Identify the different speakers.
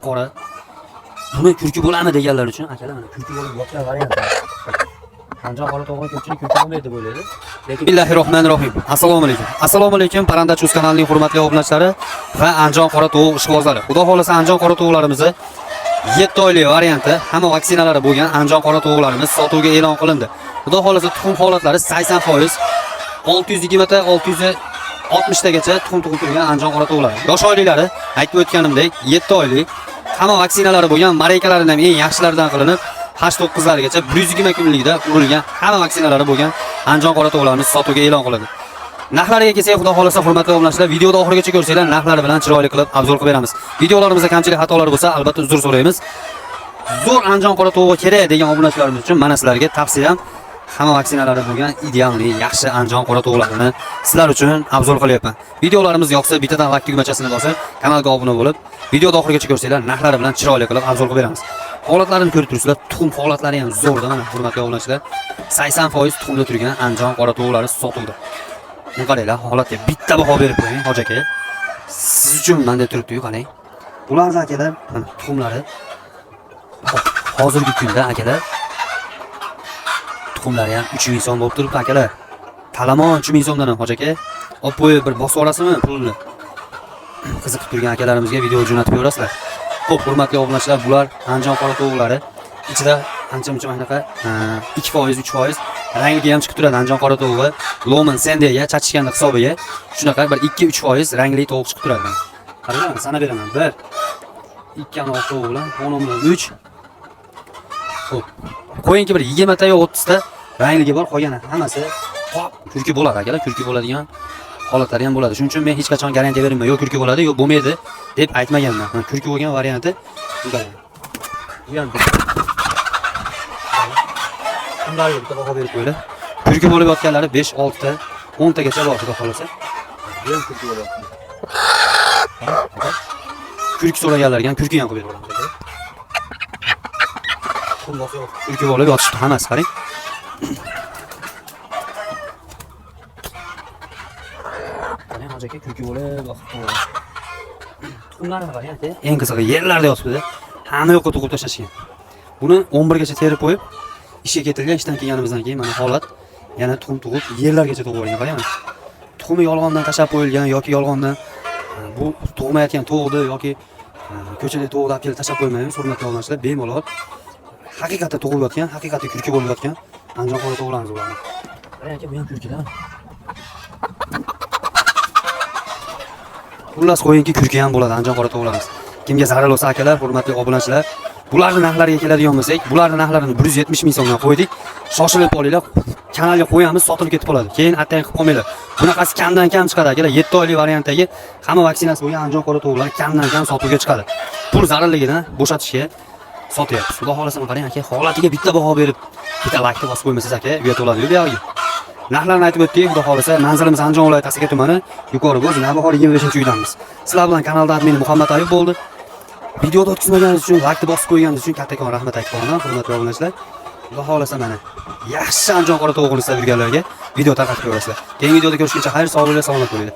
Speaker 1: qora. Buni kurki bo'ladimi deganlar uchun akalar mana kurki bo'lib yotgan variant. Anjon qora to'g'ri ko'pchilik kurki bo'lmaydi deb o'ylaydi. Lekin Bismillahirrohmanirrohim. Assalomu alaykum. Assalomu alaykum Parrandachi kanalining hurmatli obunachilari va Anjon qora tovuq ishqibozlari. Xudo xolasa Anjon qora tovuqlarimizni 7 oylik varianti hamma vaksinalari bo'lgan Anjon qora tovuqlarimiz sotuvga e'lon qilindi. Xudo xolasa tuxum holatlari 80%, 620 ta 660 tagacha tuxum tug'ib turgan Anjon qora tovuqlar. Yosh oyliklari aytib o'tganimdek 7 oylik hamma vaksinalari bo'lgan, maraykalaridan eng yaxshilaridan qilinib 8-9 largacha 120 kunlikda urilgan hamma vaksinalari bo'lgan Anjon qora tovuqlarimiz sotuvga e'lon qilindi. Narxlariga kelsak, xudo xolasa hurmatli obunachilar, videoda oxirigacha ko'rsanglar narxlari bilan chiroyli qilib obzor qilib beramiz. Videolarimizda kamchilik xatolar bo'lsa, albatta uzr so'raymiz. Zo'r Anjon qora tovuqi kerak degan obunachilarimiz uchun mana sizlarga tavsiyam hamma vaksinalari bo'lgan idealli, yaxshi Anjon qora tovuqlarini sizlar uchun obzor qilyapman. Videolarimiz yoqsa, bittadan like tugmachasini bosib, kanalga obuna bo'lib, videoda oxirigacha ko'rsanglar narxlari bilan chiroyli qilib obzor qilib beramiz. Holatlarini ko'rib turibsizlar, tuxum holatlari ham zo'rda mana hurmatli obunachilar. 80% tuxumda turgan Anjon qora tovuqlari sotuvda. Buni qaranglar, holatga bitta baho berib qo'ying, hoji aka. Siz uchun menda turibdi-yu, qarang. Bularni akalar, mana tuxumlari hozirgi kunda akalar tuxumlari ham 3000 so'm bo'lib turibdi akalar. Talamon 3000 so'mdan ham hoji aka. Olib qo'yib bir bosib olasizmi pulni? Qiziqib turgan akalarimizga video jo'natib berasizlar. Xo'p, hurmatli obunachilar, bular Anjon qora tovuqlari. Ichida ancha-muncha anaqa 2%, 3% rangiga ham chiqib turadi Anjon qora tovuqi. Loman sendega chachishganda hisobiga shunaqa bir 2-3% rangli tovuq chiqib turadi. Qarang, sanab beraman. 1 2 ana tovuq bilan 10 bilan 3. Xo'p. Qo'yingki bir 20 ta yo 30 ta rangligi bor, qolgani hammasi kurki bo'ladi akalar, kurki bo'ladigan holatlari ham bo'ladi. Shuning uchun men hech qachon garantiya bermayman, yo kurki bo'ladi, yo bo'lmaydi deb aytmaganman. Men kurki bo'lgan varianti bunday. Bu ham bunday bitta baho berib qo'ylar. Kurki bo'lib yotganlari 5, 6 ta, 10 tagacha bor, xudo xolasa. Bu ham kurki bo'lyapti. Kurki so'raganlarga ham kurki ham qo'yib beraman. Kurki bo'lib yotishdi hammasi, qarang. Qarang, hojaka kurki bo'lib yotibdi. Tuxumlarni qarang, eng qizig'i yerlarda yotibdi. Hamma yoqqa to'g'ib tashlashgan. Buni 11 gacha terib qo'yib, ishga ketilgan, ishdan kelganimizdan keyin mana holat yana tuxum tug'ib yerlargacha tug'ib olgan, qarang. Tuxumi yolg'ondan tashab qo'yilgan yoki yolg'ondan bu tug'mayotgan tovuqni yoki ko'chada tovuqni olib kelib tashab qo'ymaymiz, hurmatli obunachilar, bemalol haqiqatda tug'ilib yotgan, haqiqatda kurki bo'lib yotgan Anjon qora tovuqlarimiz bo'ladi. Qarang aka, bu ham kurkilar. Xullas qo'yingki, kurki ham bo'ladi Anjon qora tovuqlarimiz. Kimga zarar bo'lsa akalar, hurmatli obunachilar, bularning narxlariga keladigan bo'lsak, bularning narxlarini 170 ming so'mdan qo'ydik. Shoshilib olinglar, kanalga qo'yamiz, sotilib ketib qoladi. Keyin attang qilib qolmanglar. Bunaqasi kamdan kam chiqadi akalar. 7 oylik variantdagi hamma vaksinasi bo'lgan Anjon qora tovuqlar kamdan kam sotuvga chiqadi. Pul zararligidan bo'shatishga sotyapmiz. Xudo xolasa qarang aka, holatiga bitta baho berib, bitta like bosib qo'ymasangiz aka, uyat bo'ladi-yu bu yerga. Narxlarni aytib o'tdik, xudo xolasa manzilimiz Andijon viloyati Asaka tumani, Yuqori Bo'z, Navbahor 25-uydamiz. Sizlar bilan kanalda admin Muhammad Ayub bo'ldi. Videoda o'tkazmaganingiz uchun, like bosib qo'yganingiz uchun kattakon rahmat aytib qolaman, hurmatli obunachilar. Xudo xolasa mana yaxshi Anjon qora tovuqni istab yurganlarga video tarqatib qo'yasizlar. Keyingi videoda ko'rishguncha xayr, sog' bo'linglar, salomat bo'linglar.